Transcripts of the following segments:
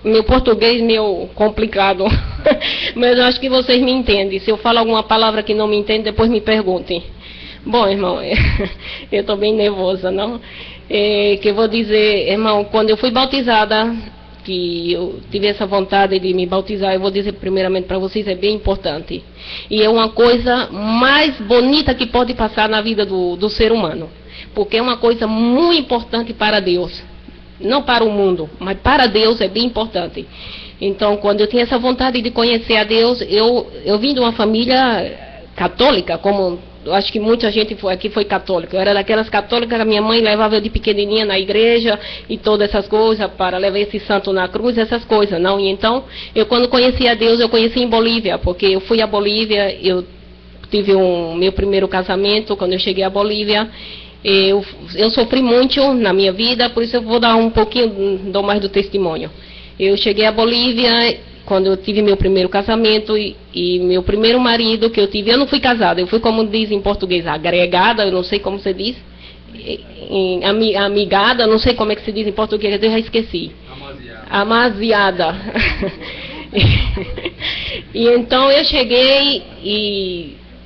meu português meio complicado, mas eu acho que vocês me entendem. Se eu falo alguma palavra que não me entendem, depois me perguntem. Bom, irmão, eu estou bem nervosa, não? Que eu vou dizer, irmão, quando eu fui bautizada, que eu tive essa vontade de me bautizar, eu vou dizer primeiramente para vocês, é bem importante. E é uma coisa mais bonita que pode passar na vida do ser humano. Porque é uma coisa muito importante para Deus. Não para o mundo, mas para Deus é bem importante. Então, quando eu tinha essa vontade de conhecer a Deus, eu vim de uma família católica, como eu acho que muita gente aqui foi católica. Eu era daquelas católicas que a minha mãe levava eu de pequenininha na igreja e todas essas coisas, para levar esse santo na cruz, essas coisas, não? E então, eu quando conheci a Deus, eu conheci em Bolívia, porque eu fui à Bolívia, eu tive meu primeiro casamento, quando eu cheguei à Bolívia. Eu sofri muito na minha vida, por isso eu vou dar um pouquinho mais do testemunho. Eu cheguei à Bolívia quando eu tive meu primeiro casamento e meu primeiro marido que eu tive, eu não fui casada, eu fui, como diz em português, agregada, eu não sei como se diz, amigada, não sei como é que se diz em português, eu já esqueci. Amaziada. E então eu cheguei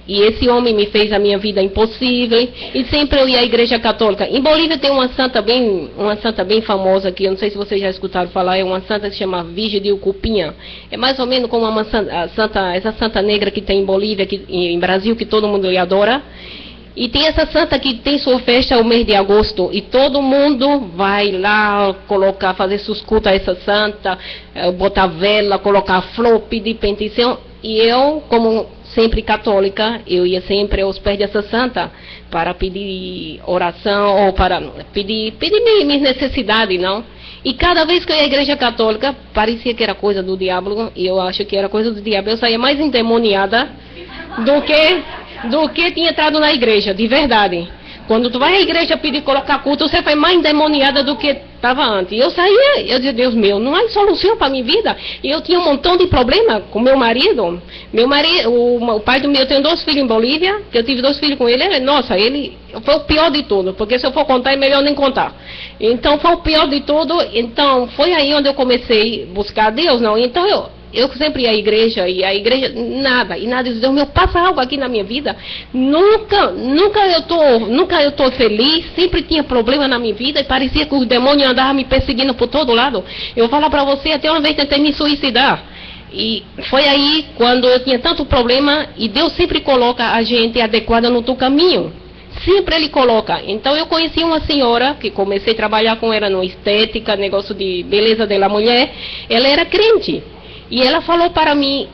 e esse homem me fez a minha vida impossível, e sempre eu ia à igreja católica. Em Bolívia tem uma santa bem famosa aqui, eu não sei se vocês já escutaram falar, é uma santa que se chama Virgem de Ucupinha. É mais ou menos como essa santa negra que tem em Bolívia, em Brasil, que todo mundo lhe adora. E tem essa santa que tem sua festa o mês de agosto, e todo mundo vai lá fazer seus cultos a essa santa, botar vela, colocar flor, pedir petição. E eu, como sempre católica, eu ia sempre aos pés dessa santa para pedir oração ou para pedir minhas necessidades, não? E cada vez que eu ia à igreja católica, parecia que era coisa do diabo, e eu acho que era coisa do diabo. Eu saía mais endemoniada do que tinha entrado na igreja, de verdade. Quando tu vai à igreja pedir colocar culto, você vai mais endemoniada do que estava antes. Eu saía, eu dizia, Deus meu, não há solução para a minha vida. E eu tinha um montão de problema com meu marido. O pai do meu, eu tenho 2 filhos em Bolívia, que eu tive 2 filhos com ele. Ele foi o pior de tudo, porque se eu for contar é melhor nem contar. Então foi o pior de tudo. Então foi aí onde eu comecei a buscar Deus, não? Então eu sempre ia à igreja, nada, Deus meu, passa algo aqui na minha vida. Nunca eu tô feliz, sempre tinha problema na minha vida, e parecia que os demônios andavam me perseguindo por todo lado. Eu falo para você, até uma vez tentei me suicidar. E foi aí quando eu tinha tanto problema, e Deus sempre coloca a gente adequada no teu caminho. Sempre Ele coloca. Então eu conheci uma senhora, que comecei a trabalhar com ela no estética, negócio de beleza da mulher. Ela era crente. E ela falou para mim,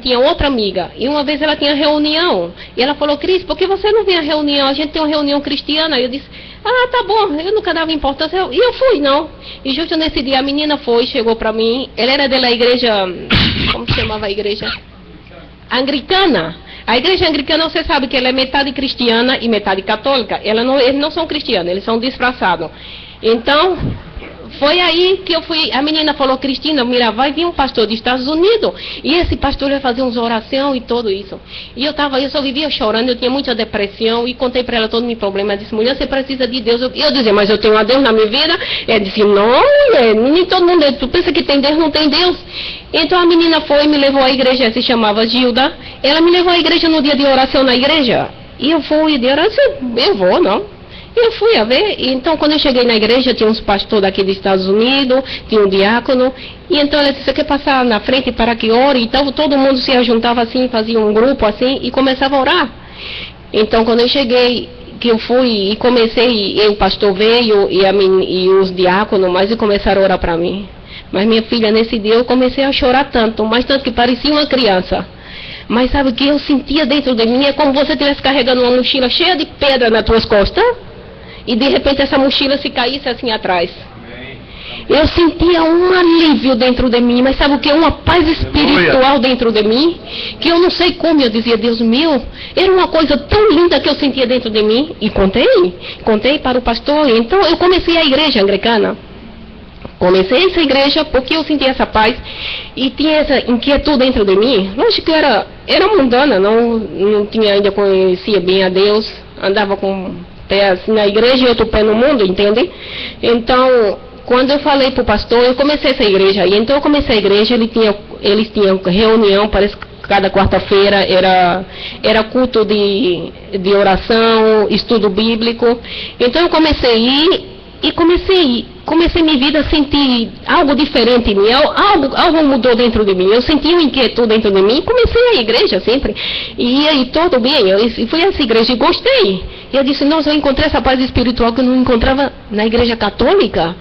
tinha outra amiga, e uma vez ela tinha reunião, e ela falou, Cris, por que você não vem à reunião? A gente tem uma reunião cristiana. Eu disse, tá bom, eu nunca dava importância, e eu fui, não. E justo nesse dia a menina chegou para mim, ela era da igreja, como se chamava a igreja? Anglicana. A igreja anglicana, você sabe que ela é metade cristiana e metade católica. Eles não são cristianos, eles são disfarçados. Então, foi aí que eu fui, a menina falou, Cristina, mira, vai vir um pastor dos Estados Unidos, e esse pastor vai fazer umas orações e tudo isso. E eu só vivia chorando, eu tinha muita depressão, e contei para ela todo o meu problema. Ela disse, mulher, você precisa de Deus. Eu dizia, mas eu tenho a Deus na minha vida? Ela disse, não, mulher, nem todo mundo, tu pensa que tem Deus, não tem Deus. Então a menina foi e me levou à igreja, se chamava Gilda. Ela me levou à igreja no dia de oração na igreja, e eu fui de oração, eu vou, não? Eu fui a ver, e então quando eu cheguei na igreja, tinha uns pastores daqui dos Estados Unidos, tinha um diácono, e então ela disse, você quer passar na frente para que ore? Então todo mundo se ajuntava assim, fazia um grupo assim, e começava a orar. Então quando eu cheguei, que eu fui e comecei, e o pastor veio, e os diáconos, mas e começaram a orar para mim. Mas minha filha, nesse dia eu comecei a chorar tanto, mas tanto que parecia uma criança. Mas sabe o que eu sentia dentro de mim? É como você estivesse carregando uma mochila cheia de pedra nas tuas costas, e de repente essa mochila se caísse assim atrás. Eu sentia um alívio dentro de mim, mas sabe o que? Uma paz espiritual dentro de mim, que eu não sei como, eu dizia, Deus meu, era uma coisa tão linda que eu sentia dentro de mim, e contei para o pastor. Então eu comecei a igreja anglicana. Comecei essa igreja porque eu sentia essa paz e tinha essa inquietude dentro de mim. Lógico que era mundana, não tinha ainda conhecia bem a Deus, andava com pé assim na igreja e outro pé no mundo, entende? Então, quando eu falei para o pastor, eu comecei essa igreja aí. Então eu comecei a igreja, eles tinham reunião, parece que cada quarta-feira era culto de oração, estudo bíblico. Então eu comecei a ir e comecei minha vida a sentir algo diferente em mim, algo mudou dentro de mim. Eu senti uma inquietude dentro de mim e comecei a igreja sempre. E aí tudo bem, eu fui a essa igreja e gostei. E eu disse, nossa, eu encontrei essa paz espiritual que eu não encontrava na igreja católica.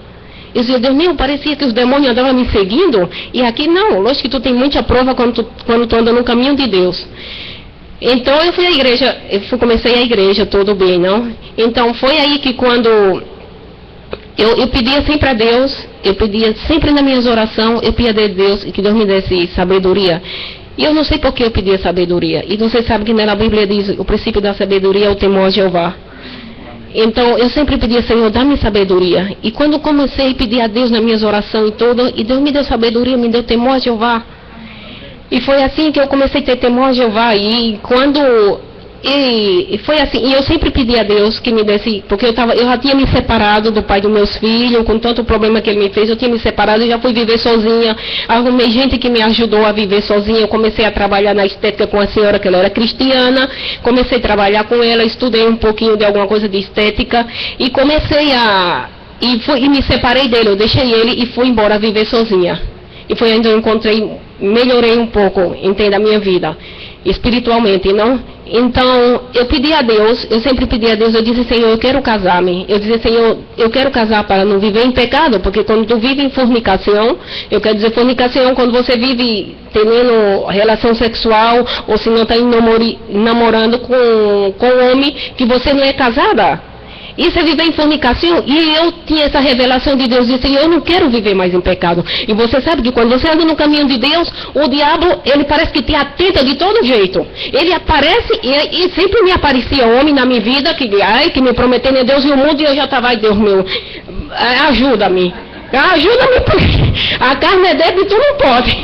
Eu disse, Deus meu, parecia que os demônios andavam me seguindo. E aqui não, lógico que tu tem muita prova quando tu anda no caminho de Deus. Então eu fui à igreja, comecei a igreja, tudo bem, não? Então foi aí que quando eu pedia sempre a Deus, eu pedia sempre nas minhas orações, eu pedia a Deus que Deus me desse sabedoria. E eu não sei por que eu pedia sabedoria. E você sabe que na Bíblia diz, o princípio da sabedoria é o temor a Jeová. Então, eu sempre pedia, Senhor, dá-me sabedoria. E quando comecei a pedir a Deus nas minhas orações e tudo, e Deus me deu sabedoria, me deu temor a Jeová. E foi assim que eu comecei a ter temor a Jeová. E foi assim, e eu sempre pedi a Deus que me desse, porque eu já tinha me separado do pai dos meus filhos, com tanto problema que ele me fez, eu tinha me separado e já fui viver sozinha. Arrumei gente que me ajudou a viver sozinha. Eu comecei a trabalhar na estética com a senhora, que ela era cristiana, comecei a trabalhar com ela, estudei um pouquinho de alguma coisa de estética, e comecei e me separei dele, eu deixei ele e fui embora viver sozinha. E foi onde eu melhorei um pouco, entende, a minha vida, espiritualmente, não? Então, eu pedi a Deus, eu sempre pedi a Deus, eu disse, Senhor, eu quero casar-me. Eu disse, Senhor, eu quero casar para não viver em pecado, porque quando tu vive em fornicação, eu quero dizer fornicação quando você vive tendo relação sexual, ou se não está namorando com um homem que você não é casada. Isso é viver em fornicação. E eu tinha essa revelação de Deus, disse, eu não quero viver mais em pecado. E você sabe que quando você anda no caminho de Deus, o diabo, ele parece que te atenta de todo jeito. Ele aparece, e sempre me aparecia homem na minha vida, que me prometendo a Deus e o mundo, e eu já estava, ai Deus meu, ajuda-me. Ajuda-me, porque a carne é débil e tu não pode.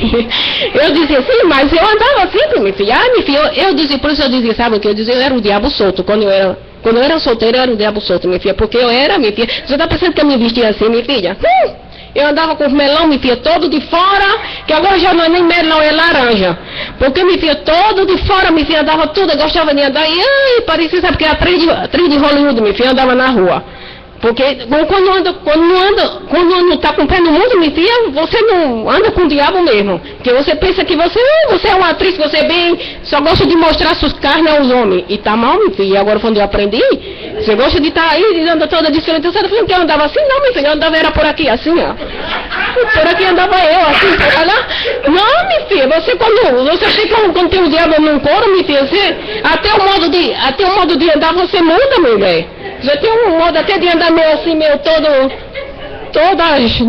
Eu dizia, sim, mas eu andava sempre, minha filha. Minha filha, eu dizia, por isso eu dizia, sabe o que eu dizia? Eu era o diabo solto. Quando eu era solteira, eu era o diabo solto, minha filha. Porque eu era, minha filha. Você está pensando que eu me vestia assim, minha filha? Eu andava com os melão, minha filha, todo de fora, que agora já não é nem melão, é laranja. Porque, minha filha, todo de fora, minha filha, andava tudo, eu gostava de andar. E parecia, sabe, que era atriz de Hollywood, minha filha, andava na rua. Porque quando está com o pé no mundo, minha filha, você não anda com o diabo mesmo. Porque você pensa que você é uma atriz, você é bem, só gosta de mostrar suas carnes aos homens. E tá mal, minha filha. E agora quando eu aprendi, você gosta de estar aí, anda toda diferente. Você está falando que eu andava assim? Não, minha filha, eu andava era por aqui, assim, ó. Por aqui andava eu, assim, por lá. Não, minha filha, você chega quando tem o diabo num couro, minha filha, até o modo de andar você muda, minha mulher. Você tem um modo até de andar meio assim, meio todo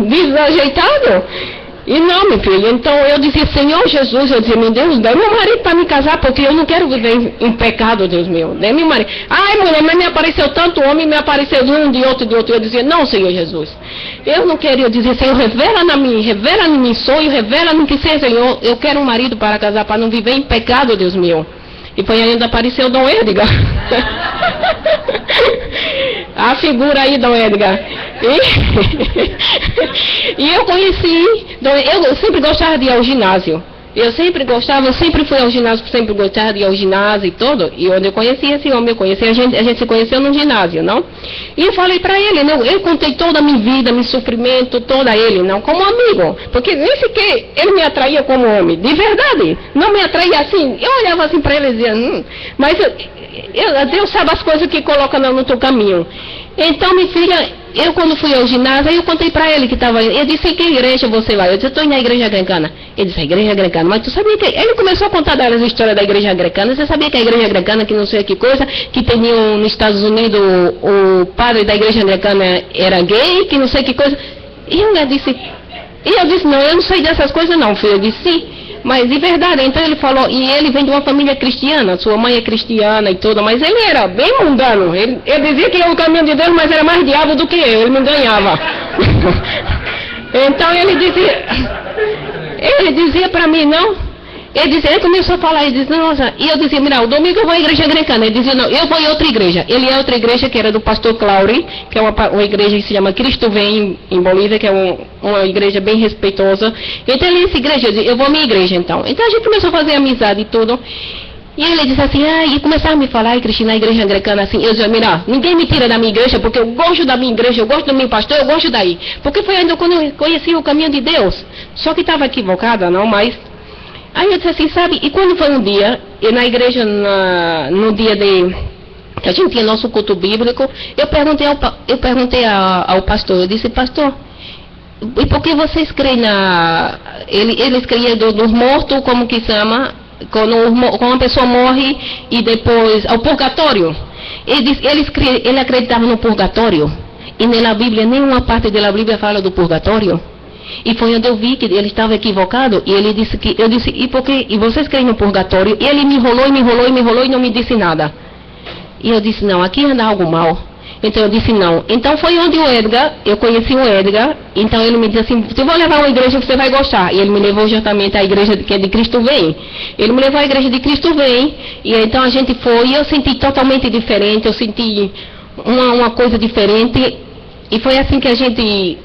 desajeitado. E não, meu filho, então eu dizia, Senhor Jesus, eu dizia, meu Deus, dê meu marido para me casar, porque eu não quero viver em pecado, Deus meu, dê meu marido. Ai, mulher, mas me apareceu tanto homem, me apareceu de um, de outro. Eu dizia, não, Senhor Jesus, eu não quero. Eu dizia, Senhor, revela em mim sonho, revela no que seja, Senhor, eu quero um marido para casar, para não viver em pecado, Deus meu. E foi ainda apareceu Dom Edgar. A figura aí, Dom Edgar. E eu conheci, eu sempre gostava de ir ao ginásio. Eu sempre fui ao ginásio, sempre gostava de ir ao ginásio e tudo. E onde eu conheci esse homem, a gente se conheceu no ginásio, não? E eu falei pra ele, não, eu contei toda a minha vida, meu sofrimento, toda ele, não, como amigo. Porque nem sequer ele me atraía como homem, de verdade. Não me atraía assim, eu olhava assim pra ele e dizia, mas Deus sabe as coisas que coloca no teu caminho. Então, minha filha, eu quando fui ao ginásio, eu contei pra ele que estava. Eu disse, que igreja você vai? Eu disse, estou indo na igreja anglicana. Ele disse, a igreja anglicana. Mas tu sabia que... Ele começou a contar das histórias da igreja anglicana. Você sabia que a igreja anglicana, que não sei que coisa, que tinha nos Estados Unidos, o padre da igreja anglicana era gay, que não sei que coisa. E eu disse, não, eu não sei dessas coisas não, filho. Eu disse, sim. Mas de verdade, então ele falou, e ele vem de uma família cristiana, sua mãe é cristiana e tudo, mas ele era bem mundano. Ele dizia que ia no caminho de Deus, mas era mais diabo do que eu, ele me ganhava. Então ele dizia para mim, não, ele começou a falar, ele disse, nossa, e eu dizia, mira, o domingo eu vou à igreja anglicana. Ele dizia, não, eu vou em outra igreja. Ele é outra igreja que era do pastor Claury, que é uma igreja que se chama Cristo Vem, em Bolívia, que é uma igreja bem respeitosa. Então ele disse, igreja, eu vou à minha igreja então. Então a gente começou a fazer amizade e tudo. E ele disse assim, e começaram a me falar, Cristina, na igreja anglicana assim, eu dizia, mira, ninguém me tira da minha igreja, porque eu gosto da minha igreja, eu gosto do meu pastor, eu gosto daí. Porque foi ainda quando eu conheci o caminho de Deus. Só que estava equivocada, não, mas... Aí eu disse assim, sabe, e quando foi um dia, eu na igreja, no dia que a gente tinha nosso culto bíblico, eu perguntei ao pastor, eu disse, pastor, e por que vocês creem eles creem dos mortos, como que chama, quando uma pessoa morre e depois, ao purgatório? Ele acreditava no purgatório, e na Bíblia, nenhuma parte da Bíblia fala do purgatório. E foi onde eu vi que ele estava equivocado, e ele disse que, eu disse, e vocês creem no purgatório? E ele me enrolou e não me disse nada. E eu disse, não, aqui anda algo mal. Então eu disse não. Então foi onde eu conheci o Edgar, então ele me disse assim, eu vou levar uma igreja que você vai gostar. E ele me levou justamente à igreja que é de Cristo Vem. Ele me levou à igreja de Cristo Vem, e então a gente foi, e eu senti totalmente diferente, eu senti uma coisa diferente, e foi assim que a gente...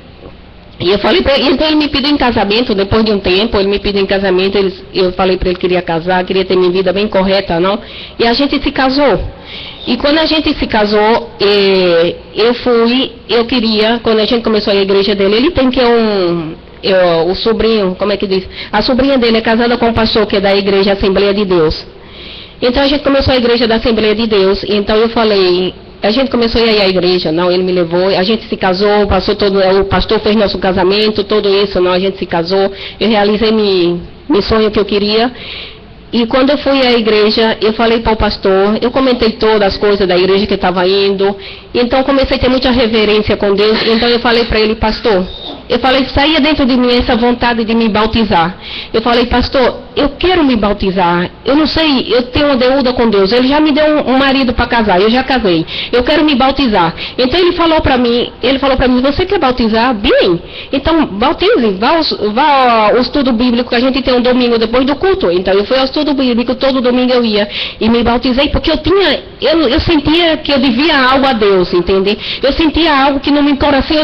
E eu falei para ele, então ele me pediu em casamento, depois de um tempo, ele me pediu em casamento, eu falei para ele que queria casar, queria ter minha vida bem correta, não? E a gente se casou. E quando a gente se casou, eu queria, quando a gente começou a igreja dele, ele tem que o sobrinho, como é que diz? A sobrinha dele é casada com um pastor que é da igreja Assembleia de Deus. Então a gente começou a igreja da Assembleia de Deus, então eu falei... A gente começou a ir à igreja, não, ele me levou, a gente se casou, o pastor fez nosso casamento, tudo isso, não, a gente se casou, eu realizei meu sonho que eu queria. E quando eu fui à igreja, eu falei para o pastor, eu comentei todas as coisas da igreja que eu estava indo, então comecei a ter muita reverência com Deus, então eu falei para ele, pastor, eu falei, saía dentro de mim essa vontade de me bautizar. Eu falei, pastor, eu quero me bautizar, eu não sei, eu tenho uma deuda com Deus, ele já me deu um marido para casar, eu já casei, eu quero me bautizar. Então ele falou para mim, você quer bautizar? Bem, então bautize, vá ao estudo bíblico, que a gente tem um domingo depois do culto. Então eu fui ao estudo bíblico, todo domingo eu ia e me bautizei, porque eu sentia que eu devia algo a Deus, entende? Eu sentia algo que no meu coração,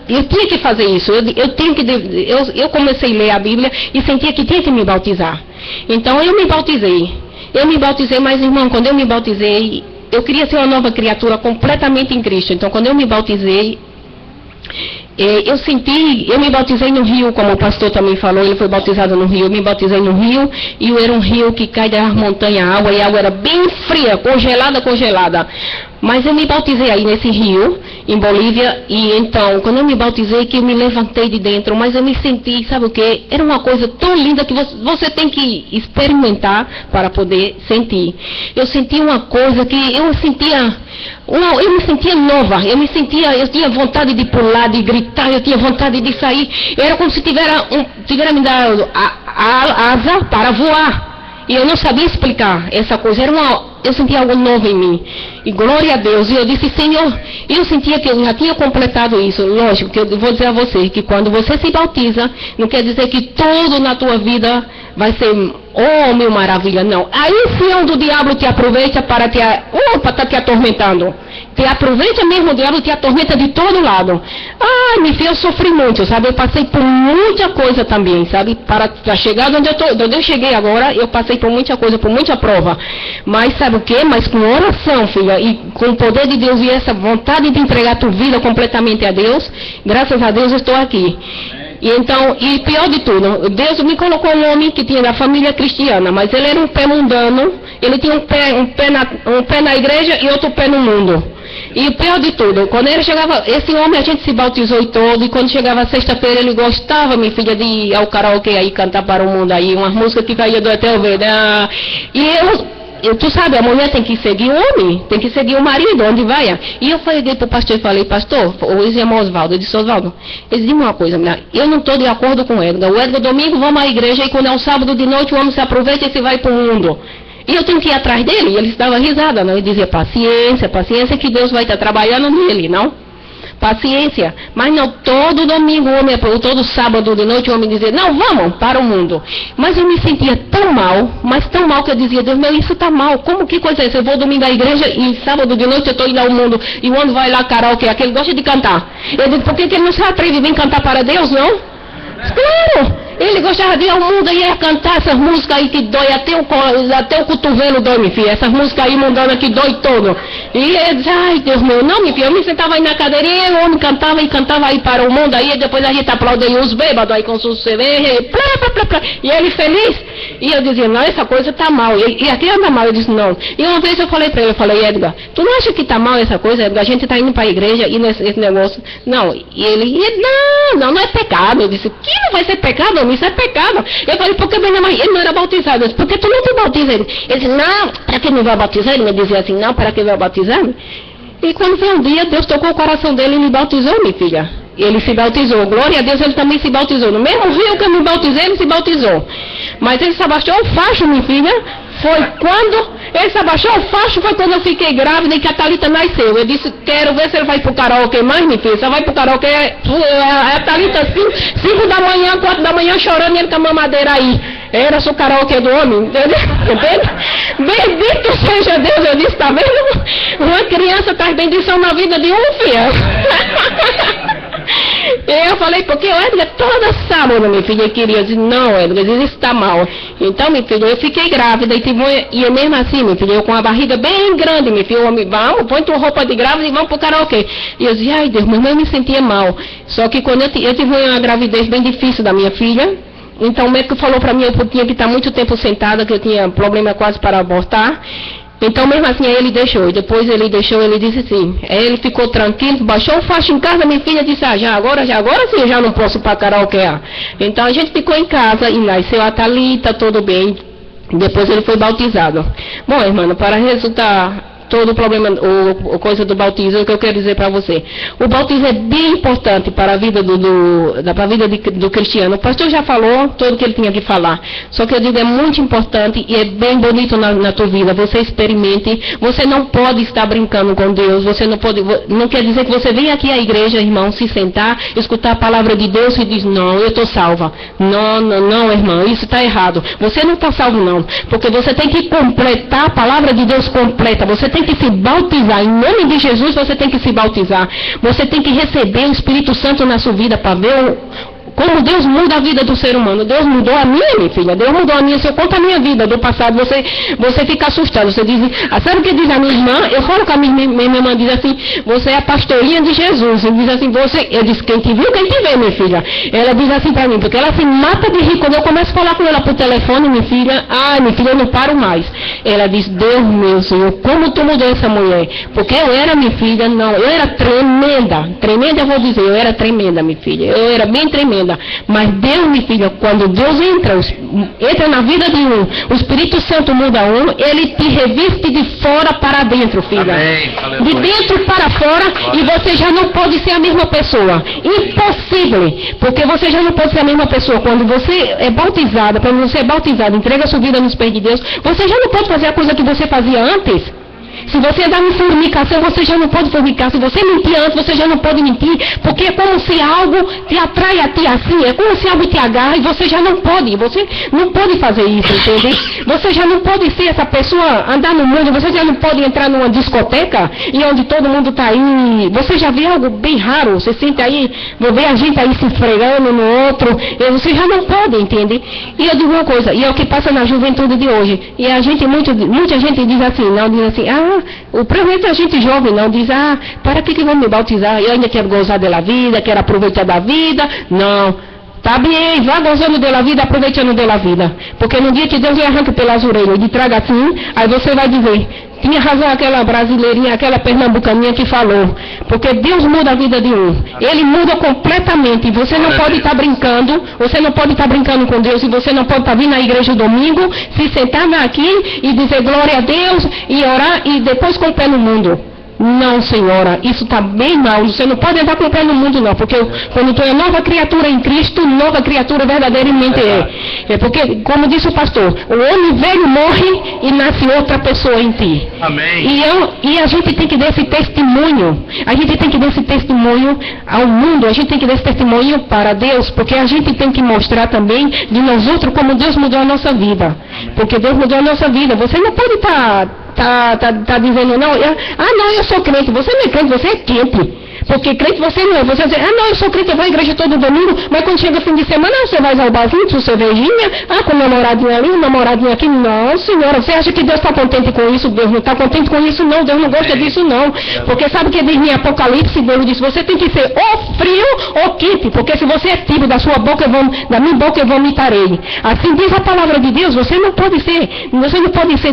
eu tinha que fazer isso, eu comecei a ler a Bíblia e sentia que tinha que me bautizar. Então eu me bautizei, mas irmão, quando eu me bautizei, eu queria ser uma nova criatura completamente em Cristo. Então quando eu me bautizei, eu me bautizei no rio, como o pastor também falou, ele foi bautizado no rio, eu me bautizei no rio, e era um rio que cai das montanhas, e a água era bem fria, congelada. Mas eu me bautizei aí nesse rio, em Bolívia, e então, quando eu me bautizei, que eu me levantei de dentro, mas eu me senti, sabe o quê? Era uma coisa tão linda que você tem que experimentar para poder sentir. Eu senti uma coisa que eu me sentia nova, eu tinha vontade de pular, de gritar, eu tinha vontade de sair, era como se tivesse me dado a asa para voar. E eu não sabia explicar essa coisa, eu sentia algo novo em mim, e glória a Deus, e eu disse, Senhor, eu sentia que eu já tinha completado isso. Lógico que eu vou dizer a você, que quando você se bautiza, não quer dizer que tudo na tua vida vai ser, oh meu maravilha, não. Aí sim é onde o diabo te aproveita para estar te atormentando. Te aproveita mesmo, o diabo te atormenta de todo lado. Ai, meu filho, eu sofri muito, sabe? Eu passei por muita coisa também, sabe? Para chegar onde eu cheguei agora, eu passei por muita coisa, por muita prova. Mas sabe o quê? Mas com oração, filha, e com o poder de Deus e essa vontade de entregar tua vida completamente a Deus, graças a Deus eu estou aqui. E então, e pior de tudo, Deus me colocou um homem que tinha da família cristiana, mas ele era um pé mundano, ele tinha um pé na igreja e outro pé no mundo. E o pior de tudo, quando ele chegava, esse homem a gente se bautizou e todo, e quando chegava sexta-feira ele gostava, minha filha, de ir ao karaokê aí, cantar para o mundo aí, umas músicas que caía do até o ver, né? E tu sabe, a mulher tem que seguir o homem, tem que seguir o marido, onde vai. E eu falei para o pastor e falei, pastor, o irmão Osvaldo, eu disse, Osvaldo, ele disse uma coisa, eu não estou de acordo com o Edgar. O Edgar, domingo, vamos à igreja, e quando é um sábado de noite, o homem se aproveita e se vai para o mundo. E eu tenho que ir atrás dele, e ele estava risada, não? Ele dizia, paciência, que Deus vai estar trabalhando nele, não? paciência. Mas não todo domingo, ou todo sábado de noite, o homem dizia, não, vamos para o mundo. Mas eu me sentia tão mal, mas tão mal que eu dizia, Deus meu, isso está mal. Como que coisa é essa? Eu vou domingo à igreja e sábado de noite eu estou indo ao mundo. E o homem vai lá karaokê, aquele gosta de cantar. Eu digo, por que ele não se atreve a vir cantar para Deus, não? Claro! Ele gostava de ir ao mundo e ia cantar essas músicas aí que dói, até o cotovelo dói, minha filha. Essas músicas aí mundanas que dói todo. E ele dizia, ai Deus meu, não, minha filha, eu me sentava aí na cadeirinha e o homem cantava e cantava aí para o mundo aí, e depois a gente aplaudia os bêbados aí com suas cervejas, e ele feliz. E eu dizia, não, essa coisa tá mal. E aqui anda mal, eu disse, não. E uma vez eu falei para ele, Edgar, tu não acha que tá mal essa coisa, Edgar? A gente tá indo para a igreja e nesse negócio. Não, e ele, não é pecado. Eu disse, que não vai ser pecado? Isso é pecado. Eu falei, por que ele não era bautizado? Eu disse, por que tu não te bautiza? Ele disse, não, para que me vai bautizar? Ele me dizia assim, não, para que vai bautizar? E quando foi um dia, Deus tocou o coração dele e me bautizou, minha filha. Ele se bautizou, glória a Deus, ele também se bautizou. No mesmo rio que eu me bautizei, ele se bautizou. Mas ele se abaixou o facho, minha filha. Foi quando ele se abaixou o facho, foi quando eu fiquei grávida e que a Thalita nasceu. Eu disse, quero ver se ele vai pro karaokê mais, minha filha. Você vai pro karaokê, a Thalita 5 da manhã, 4 da manhã, chorando, ele com a mamadeira aí. Era o karaokê do homem, entendeu? Bendito seja Deus, eu disse, tá vendo? Uma criança traz bendição na vida de um, filha. Eu falei, porque o Edgar toda sábado, minha filha, queria. Eu disse, não, Edgar, isso está mal. Então, minha filha, eu fiquei grávida e mesmo assim, minha filha, eu com a barriga bem grande, minha filha, o homem, vamos, põe tua roupa de grávida e vamos pro karaokê. E eu disse, ai Deus, mas eu me sentia mal. Só que quando eu tive uma gravidez bem difícil da minha filha, então o médico falou pra mim, eu tinha que estar muito tempo sentada, que eu tinha problema quase para abortar. Então, mesmo assim, aí ele deixou. E depois ele deixou, ele disse assim, ele ficou tranquilo, baixou o facho em casa, minha filha disse, agora sim, eu já não posso ir para karaokê. Então, a gente ficou em casa e nasceu a Thalita, tudo bem. Depois ele foi bautizado. Bom, irmã, para resultar todo o problema, ou coisa do batismo, é o que eu quero dizer para você. O batismo é bem importante para a vida do cristiano. O pastor já falou tudo o que ele tinha que falar. Só que eu digo, é muito importante e é bem bonito na tua vida. Você experimente. Você não pode estar brincando com Deus. Você não pode. Não quer dizer que você vem aqui à igreja, irmão, se sentar, escutar a palavra de Deus e diz, não, eu estou salva. Não, irmão, isso está errado. Você não está salvo, não. Porque você tem que completar a palavra de Deus completa. Você tem que se bautizar, em nome de Jesus você tem que se bautizar, você tem que receber o Espírito Santo na sua vida para ver como Deus muda a vida do ser humano. Deus mudou a minha filha, Deus mudou a minha. Se eu conto a minha vida do passado, você fica assustado, você diz, sabe o que diz a minha irmã? Eu falo com a minha irmã, diz assim, você é a pastorinha de Jesus. E diz assim, eu disse, quem te viu, quem te vê, minha filha. Ela diz assim para mim, porque ela se mata de rir, quando eu começo a falar com ela por telefone, minha filha, eu não paro mais. Ela diz, Deus meu Senhor, como tu mudou essa mulher? Porque eu era, minha filha, eu era tremenda eu vou dizer, eu era tremenda, minha filha, eu era bem tremenda. Mas Deus, minha filha, quando Deus entra na vida de um, o Espírito Santo muda um, ele te reviste de fora para dentro, filha. Amém. De dentro para fora, e você já não pode ser a mesma pessoa. Impossível. Porque você já não pode ser a mesma pessoa. Quando você é bautizada, entrega a sua vida nos pés de Deus, você já não pode fazer a coisa que você fazia antes. Se você dá uma fornicação, você já não pode fornicar. Se você mentir antes, você já não pode mentir. Porque é como se algo te atrai a ti assim. É como se algo te agarra e você já não pode. Você não pode fazer isso, entende? Você já não pode ser essa pessoa, andar no mundo. Você já não pode entrar numa discoteca e onde todo mundo está aí. Você já vê algo bem raro. Você sente aí, vê a gente aí se esfregando no outro. E você já não pode, entende? E eu digo uma coisa, e é o que passa na juventude de hoje. E a gente, muita gente diz assim, o provavelmente a gente jovem não diz, para que vão me bautizar? Eu ainda quero gozar da vida, quero aproveitar da vida. Não, tá bem, vá gozando da vida, aproveitando da vida. Porque no dia que Deus lhe arranca pelas orelhas e lhe traga assim, aí você vai dizer, tinha razão aquela brasileirinha, aquela pernambucaninha que falou. Porque Deus muda a vida de um. Ele muda completamente. E você não pode estar brincando. Você não pode estar brincando com Deus. E você não pode estar vindo na igreja domingo, se sentar aqui e dizer glória a Deus e orar e depois com o pé no mundo. Não, senhora, isso está bem mal. Você não pode andar com o pé no mundo, não. Porque quando tu é nova criatura em Cristo, nova criatura verdadeiramente é. Porque, como disse o pastor, o homem velho morre e nasce outra pessoa em ti. Amém. E a gente tem que dar esse testemunho. A gente tem que dar esse testemunho ao mundo. A gente tem que dar esse testemunho para Deus. Porque a gente tem que mostrar também de nós outros como Deus mudou a nossa vida. Porque Deus mudou a nossa vida. Você não pode tá dizendo, não, eu sou crente. Você não é crente, você é quente. Porque crente você não é. Você diz, não, eu sou crente, eu vou à igreja todo domingo, mas quando chega o fim de semana, você vai ao barzinho, com cervejinha, com o namoradinho ali, o namoradinho aqui. Não, senhora, você acha que Deus está contente com isso? Deus não está contente com isso, não. Deus não gosta disso, não. Porque sabe o que diz em Apocalipse? Deus diz, você tem que ser ou frio ou quente, porque se você é tibio, da minha boca eu vomitarei. Assim diz a palavra de Deus, você não pode ser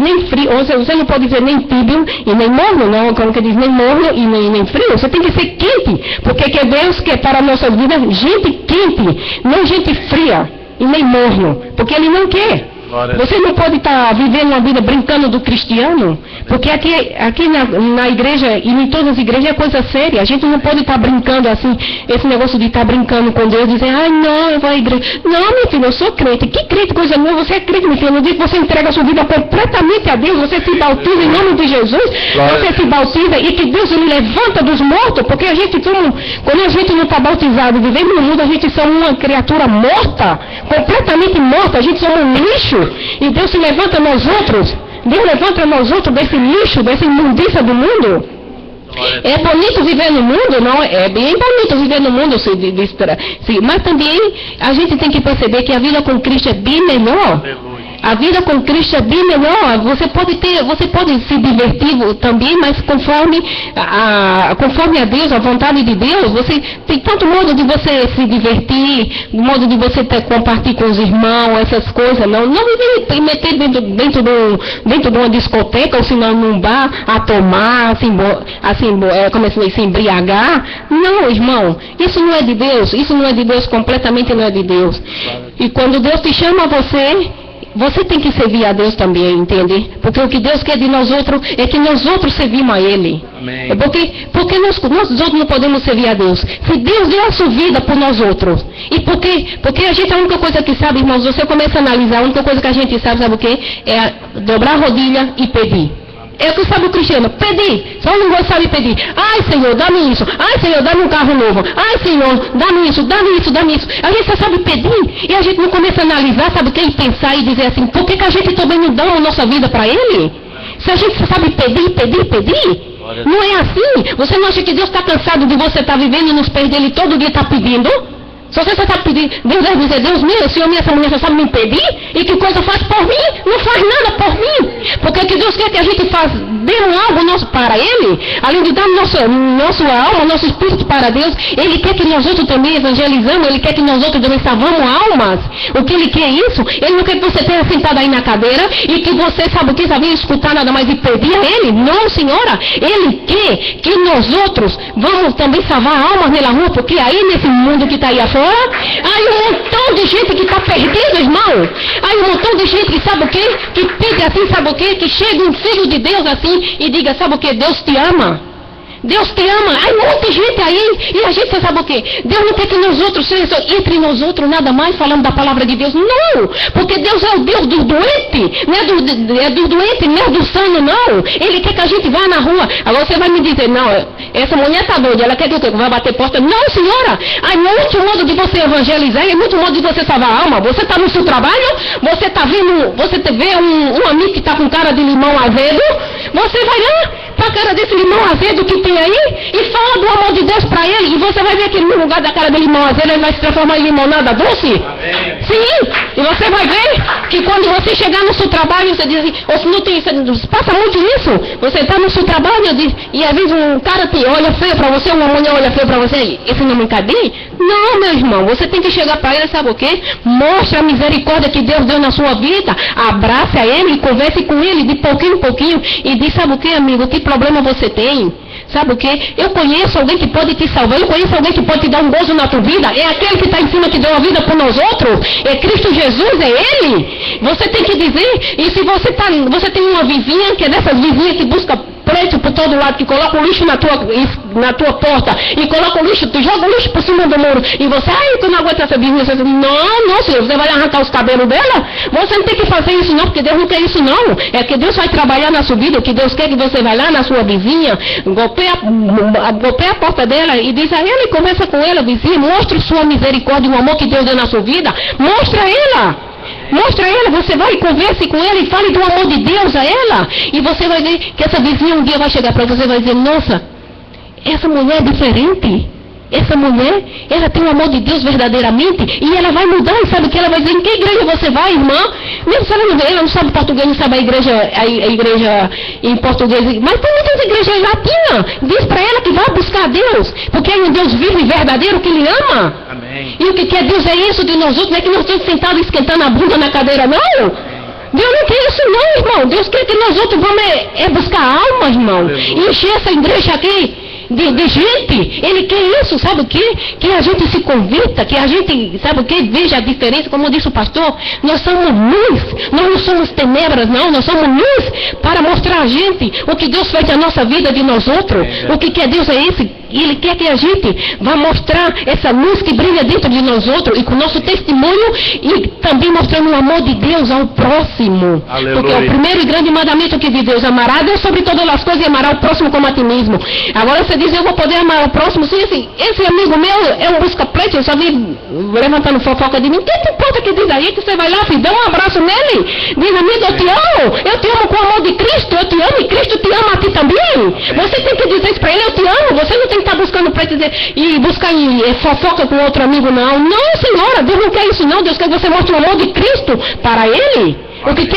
nem frio, ou seja, você não pode ser nem tibio e nem morno, não, como que diz, nem morno e nem frio. Você tem que ser quente, porque que Deus quer para a nossa vida gente quente, não gente fria e nem morno, porque Ele não quer. Você não pode estar vivendo uma vida brincando do cristiano, porque aqui na igreja e em todas as igrejas é coisa séria. A gente não pode estar brincando assim, esse negócio de estar brincando com Deus, dizer, não, eu vou à igreja. Não, meu filho, eu sou crente. Que crente, coisa nova? Você é crente, meu filho. No dia que você entrega a sua vida completamente a Deus, você se bautiza em nome de Jesus, você se bautiza e que Deus Ele levanta dos mortos, porque a gente, quando a gente não está bautizado, vivendo no mundo, a gente somos uma criatura morta, completamente morta, a gente somos um lixo. E Deus se levanta nós outros. Deus levanta nós outros desse lixo, dessa imundícia do mundo. É bonito viver no mundo, não? É bem bonito viver no mundo, mas também a gente tem que perceber que a vida com Cristo é bem melhor. A vida com Cristo é bem melhor. Você pode se divertir também, mas conforme a Deus, a vontade de Deus, você tem tanto modo de você se divertir, modo de você compartilhar com os irmãos, essas coisas. Não viver meter dentro de uma discoteca, ou se não num bar, a tomar, se embriagar. Não, irmão, isso não é de Deus. Isso não é de Deus, completamente não é de Deus. E quando Deus te chama a você tem que servir a Deus também, entende? Porque o que Deus quer de nós outros é que nós outros servimos a Ele. Amém. Porque nós outros não podemos servir a Deus. Se Deus deu a sua vida por nós outros. E porque a gente, a única coisa que sabe, irmãos, você começa a analisar, a única coisa que a gente sabe o quê? É dobrar a rodilha e pedir. É o que sabe o cristiano, pedir. Só não sabe pedir. Ai, Senhor, dá-me isso. Ai, Senhor, dá-me um carro novo. Ai, Senhor, dá-me isso, dá-me isso, dá-me isso. A gente só sabe pedir. E a gente não começa a analisar, sabe o que? E pensar e dizer assim, por que a gente também não dá a nossa vida para Ele? Se a gente só sabe pedir. Não é assim. Você não acha que Deus está cansado de você estar vivendo nos pés dEle todo dia está pedindo? Se você só está pedindo, Deus vai dizer, Deus meu, Senhor, essa mulher só sabe me pedir? E que coisa faz por mim? Não faz nada por mim. Porque o que Deus quer que a gente faça, dê algo para Ele, além de dar nossa alma, nosso espírito para Deus, Ele quer que nós outros também evangelizamos, Ele quer que nós outros também salvamos almas. O que Ele quer é isso? Ele não quer que você tenha sentado aí na cadeira e que você, sabe o que, sabia escutar nada mais e pedir a Ele. Não, senhora. Ele quer que nós outros vamos também salvar almas na rua, porque aí nesse mundo que está aí afora, aí um montão de gente que está perdida, irmão. Aí um montão de gente que sabe o quê? Que pede assim, sabe o quê? Que chega um filho de Deus assim e diga, sabe o quê? Deus te ama. Deus te ama. Aí um monte de gente aí. E a gente sabe o quê? Deus não quer que nós outros, entre nós outros, nada mais falando da palavra de Deus. Não. Porque Deus é o Deus dos doentes. Não é dos doentes, não é do sano, não. Ele quer que a gente vá na rua. Agora você vai me dizer, não, essa mulher está doida. Ela quer que eu vá bater porta. Não, senhora. Há muito modo de você evangelizar. E muito modo de você salvar a alma. Você está no seu trabalho. Você vê um amigo que está com cara de limão azedo. Você vai lá para a cara desse limão azedo que tem aí e fala do amor de Deus para ele, e você vai ver que no lugar da cara de limão azedo ele vai se transformar em limonada doce. Amém. Sim, e você vai ver que quando você chegar no seu trabalho, você diz assim, ou se não tem, passa muito isso, você está no seu trabalho e às vezes um cara te olha feio para você, uma mulher olha feio para você, esse não me cabe? Não, meu irmão, você tem que chegar para ele, sabe o quê? Mostra a misericórdia que Deus deu na sua vida, abraça ele, converse com ele de pouquinho em pouquinho e diz, sabe o quê, amigo, que problema você tem? Sabe o quê? Eu conheço alguém que pode te salvar, eu conheço alguém que pode te dar um gozo na tua vida, é aquele que está em cima que deu a vida por nós outros, é Cristo Jesus, é Ele. Você tem que dizer, e se você tem uma vizinha, que é dessas vizinhas que busca preto por todo lado, que coloca o lixo na tua porta, e coloca o lixo, tu joga o lixo por cima do muro, e você, tu não aguenta essa vizinha, você diz, não, senhor, você vai arrancar os cabelos dela? Você não tem que fazer isso não, porque Deus não quer isso não. É que Deus vai trabalhar na sua vida, que Deus quer que você vá lá na sua vizinha, golpeia a porta dela e diz a ela e conversa com ela, vizinha, mostra sua misericórdia, o amor que Deus deu na sua vida, mostra ela, você vai e converse com ela e fale do amor de Deus a ela, e você vai ver que essa vizinha um dia vai chegar para você e vai dizer, nossa, essa mulher é diferente. Essa mulher, ela tem o amor de Deus verdadeiramente, e ela vai mudar, e sabe o que ela vai dizer? Em que igreja você vai, irmã? Mesmo se ela não sabe português, não sabe a igreja em português, mas tem muitas igrejas latinas. Diz para ela que vai buscar a Deus, porque é um Deus vivo e verdadeiro que lhe ama. Amém. E o que quer Deus é isso de nós outros, não é que nós estamos sentados esquentando a bunda na cadeira, não. Deus não quer isso não, irmão. Deus quer que nós outros vamos buscar alma, irmão, e encher essa igreja aqui de gente. Ele quer isso, sabe o quê? Que a gente se convirta, que a gente, sabe o quê? Veja a diferença, como disse o pastor, nós somos luz, nós não somos tenebras não, nós somos luz para mostrar a gente o que Deus fez na nossa vida de nós outros. O que quer Deus é esse, Ele quer que a gente vá mostrar essa luz que brilha dentro de nós outros, e com o nosso testemunho, e também mostrando o amor de Deus ao próximo. Aleluia. Porque é o primeiro e grande mandamento que de Deus, amará a Deus sobre todas as coisas e amará o próximo como a ti mesmo. Agora você diz, eu vou poder amar o próximo, sim, assim, esse amigo meu é um busca-pleito, eu só vi levantando fofoca de mim, que te importa que diz aí, que você vai lá, filho, dá um abraço nele, diz, amigo, eu te amo com o amor de Cristo, eu te amo e Cristo te ama a ti também. Você tem que dizer isso para ele, eu te amo, você não tem que estar buscando pleito e buscar fofoca com outro amigo, não. Não, senhora, Deus não quer isso não, Deus quer que você mostre o amor de Cristo para ele. O que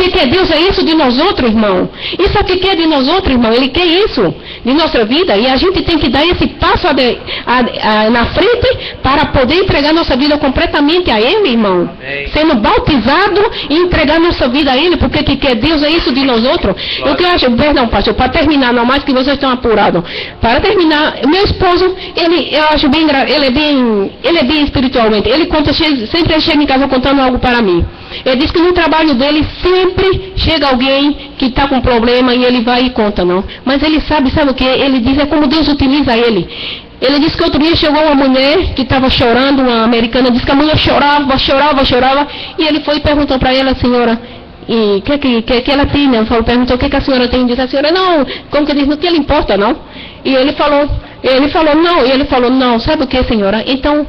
quer Deus é isso de nós outros, irmão. Isso é o que quer de nós outros, irmão. Ele quer isso de nossa vida. E a gente tem que dar esse passo na frente para poder entregar nossa vida completamente a Ele, irmão. Amém. Sendo bautizado e entregar nossa vida a Ele. Porque o que quer Deus é isso de nós outros. O que eu acho, perdão, pastor, para terminar, não mais que vocês estão apurados. Para terminar, meu esposo, eu acho bem, ele é bem espiritualmente. Ele conta, sempre chega em casa contando algo para mim. Ele diz que no trabalho dele sempre chega alguém que está com problema e ele vai e conta, não. Mas ele sabe o que? Ele diz, é como Deus utiliza ele. Ele disse que outro dia chegou uma mulher que estava chorando, uma americana, disse que a mulher chorava, e ele foi e perguntou para ela, senhora, e que ela tem, né? Perguntou o que a senhora tem, disse a senhora, não, como que diz, não que ele importa, não. E ele falou, não, sabe o que, senhora? Então,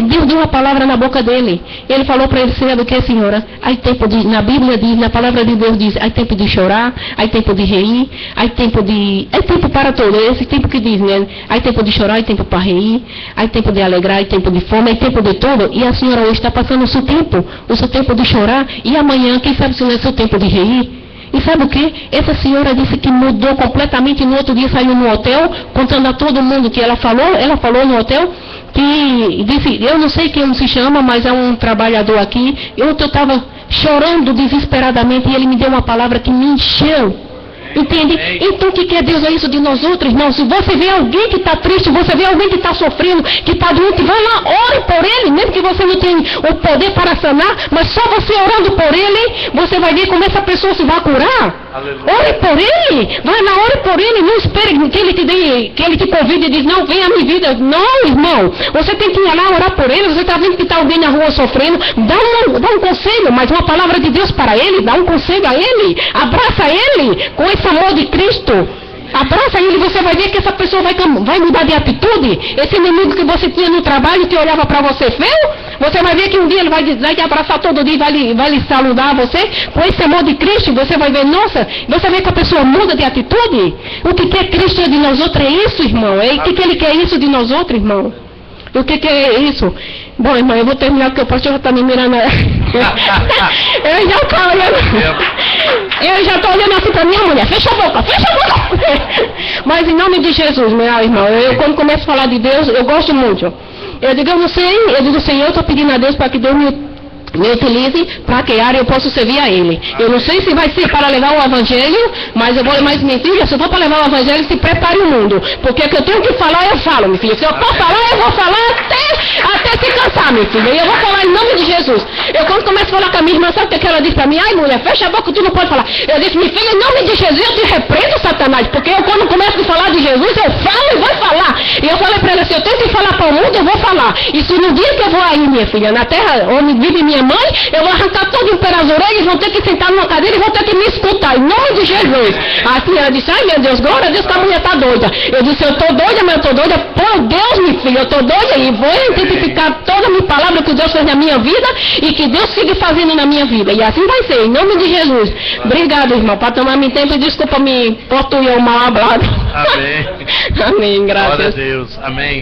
Deus deu uma palavra na boca dele. Ele falou para ele, sabe o que, senhora? Há tempo na Bíblia diz, na palavra de Deus diz, há tempo de chorar, há tempo de rir, há tempo para todo, esse tempo que diz, né? Há tempo de chorar, há tempo para rir, há tempo de alegrar, há tempo de fome, há tempo de tudo. E a senhora hoje está passando o seu tempo de chorar, e amanhã, quem sabe se não é seu tempo de rir? E sabe o que? Essa senhora disse que mudou completamente, no outro dia saiu no hotel, contando a todo mundo que ela falou no hotel, que disse, eu não sei quem se chama, mas é um trabalhador aqui, eu estava chorando desesperadamente e ele me deu uma palavra que me encheu. Entende? Então o que quer Deus é isso de nós outros, irmãos? Se você vê alguém que está triste, você vê alguém que está sofrendo, que está doente, vai lá, ore por ele, mesmo que você não tenha o poder para sanar, mas só você orando por ele, você vai ver como essa pessoa se vai curar. Aleluia. Ore por ele, vai lá, ore por ele, não espere que ele te convide e diz, não, venha à minha vida. Não, irmão, você tem que ir lá orar por ele, você está vendo que está alguém na rua sofrendo, dá um conselho, mas uma palavra de Deus para ele, dá um conselho a ele, abraça ele com esse amor de Cristo. Abraça ele, você vai ver que essa pessoa vai mudar de atitude. Esse inimigo que você tinha no trabalho, que olhava para você feio, você vai ver que um dia ele vai te abraçar todo dia e vai lhe saludar você com esse amor de Cristo. Você vai ver, nossa, você vê que a pessoa muda de atitude. O que quer Cristo de nós outros é isso, irmão. O que ele quer isso de nós outros, irmão? O que é isso? Bom, irmão, eu vou terminar porque o pastor já está me mirando. Eu já estou olhando assim para minha mulher. Fecha a boca. Mas em nome de Jesus, meu irmão, eu quando começo a falar de Deus, eu gosto muito. Eu digo, Senhor, eu estou pedindo a Deus para que Deus me utilize para que área eu posso servir a Ele. Eu não sei se vai ser para levar o Evangelho, mas eu vou mais mentira, se eu for para levar o Evangelho, se prepare o mundo. Porque o que eu tenho que falar, eu falo, meu filho. Se eu for falar, eu vou falar até se cansar, minha filha. E eu vou falar em nome de Jesus. Eu quando começo a falar com a minha irmã, sabe o que ela disse pra mim? Ai, mulher, fecha a boca, tu não pode falar. Eu disse, minha filha, em nome de Jesus, eu te repreendo, Satanás. Porque eu quando começo a falar de Jesus, eu falo e vou falar. E eu falei pra ela, se eu tenho que falar para o mundo, eu vou falar. E se no dia que eu vou aí, minha filha, na terra onde vive minha mãe, eu vou arrancar todo o pelas orelhas, vão ter que sentar numa cadeira e vão ter que me escutar. Em nome de Jesus. Assim ela disse, ai meu Deus, glória a Deus que a mulher tá doida. Eu disse, eu tô doida, mas eu tô doida por Deus, minha filha, eu tô doida e vou identificar toda a minha palavra que Deus fez na minha vida e que Deus siga fazendo na minha vida. E assim vai ser, em nome de Jesus. Obrigado, irmão, para tomar meu tempo e desculpa me português mal hablado. Amém. Amém, graças. Glória a Deus. Amém.